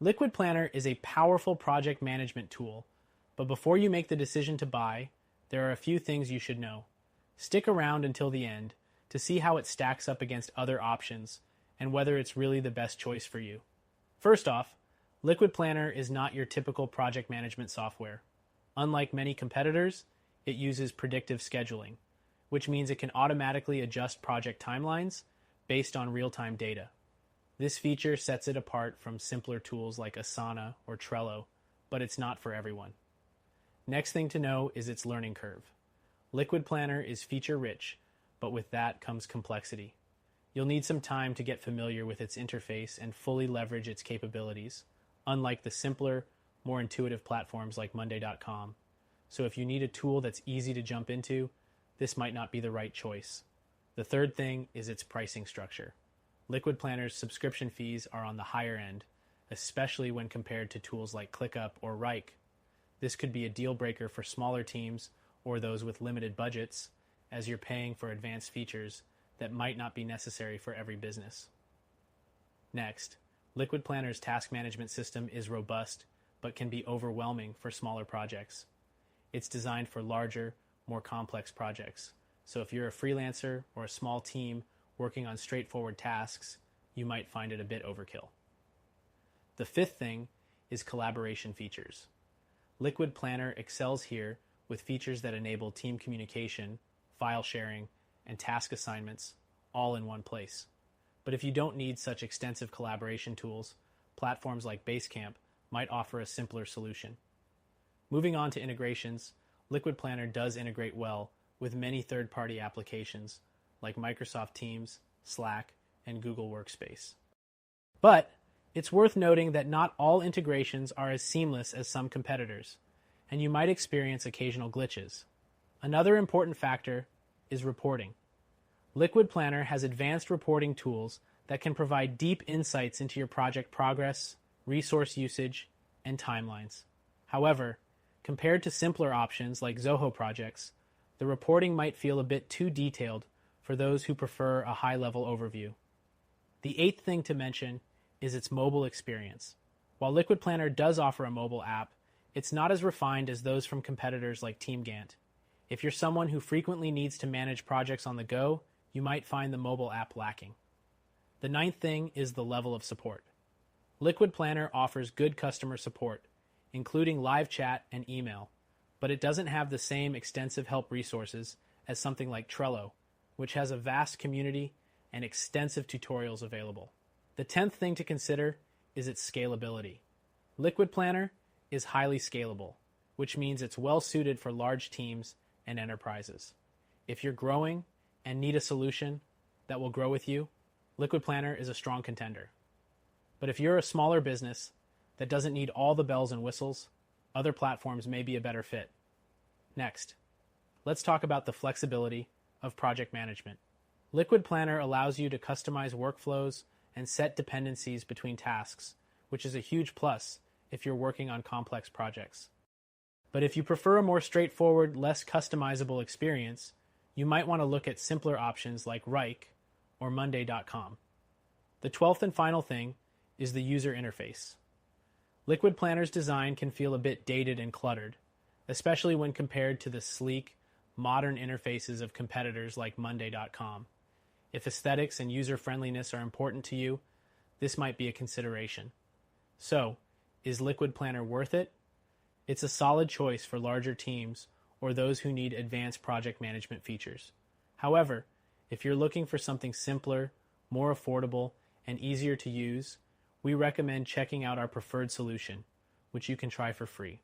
LiquidPlanner is a powerful project management tool, but before you make the decision to buy, there are a few things you should know. Stick around until the end to see how it stacks up against other options and whether it's really the best choice for you. First off, LiquidPlanner is not your typical project management software. Unlike many competitors, it uses predictive scheduling, which means it can automatically adjust project timelines based on real-time data. This feature sets it apart from simpler tools like Asana or Trello, but it's not for everyone. Next thing to know is its learning curve. LiquidPlanner is feature-rich, but with that comes complexity. You'll need some time to get familiar with its interface and fully leverage its capabilities, unlike the simpler, more intuitive platforms like Monday.com. So if you need a tool that's easy to jump into, this might not be the right choice. The third thing is its pricing structure. LiquidPlanner's subscription fees are on the higher end, especially when compared to tools like ClickUp or Wrike. This could be a deal breaker for smaller teams or those with limited budgets, as you're paying for advanced features that might not be necessary for every business. Next, LiquidPlanner's task management system is robust, but can be overwhelming for smaller projects. It's designed for larger, more complex projects. So if you're a freelancer or a small team working on straightforward tasks, you might find it a bit overkill. The fifth thing is collaboration features. LiquidPlanner excels here with features that enable team communication, file sharing, and task assignments all in one place. But if you don't need such extensive collaboration tools, platforms like Basecamp might offer a simpler solution. Moving on to integrations, LiquidPlanner does integrate well with many third-party applications like Microsoft Teams, Slack, and Google Workspace. But it's worth noting that not all integrations are as seamless as some competitors, and you might experience occasional glitches. Another important factor is reporting. LiquidPlanner has advanced reporting tools that can provide deep insights into your project progress, resource usage, and timelines. However, compared to simpler options like Zoho projects, the reporting might feel a bit too detailed for those who prefer a high-level overview. The eighth thing to mention is its mobile experience. While LiquidPlanner does offer a mobile app, it's not as refined as those from competitors like TeamGant. If you're someone who frequently needs to manage projects on the go, you might find the mobile app lacking. The ninth thing is the level of support. LiquidPlanner offers good customer support, including live chat and email, but it doesn't have the same extensive help resources as something like Trello, which has a vast community and extensive tutorials available. The 10th thing to consider is its scalability. LiquidPlanner is highly scalable, which means it's well suited for large teams and enterprises. If you're growing and need a solution that will grow with you, LiquidPlanner is a strong contender. But if you're a smaller business that doesn't need all the bells and whistles, other platforms may be a better fit. Next, let's talk about the flexibility of project management. LiquidPlanner allows you to customize workflows and set dependencies between tasks, which is a huge plus if you're working on complex projects. But if you prefer a more straightforward, less customizable experience, you might want to look at simpler options like Wrike or Monday.com. The 12th and final thing is the user interface. LiquidPlanner's design can feel a bit dated and cluttered, especially when compared to the sleek, modern interfaces of competitors like Monday.com. If aesthetics and user-friendliness are important to you, this might be a consideration. So, is LiquidPlanner worth it? It's a solid choice for larger teams or those who need advanced project management features. However, if you're looking for something simpler, more affordable, and easier to use, we recommend checking out our preferred solution, which you can try for free.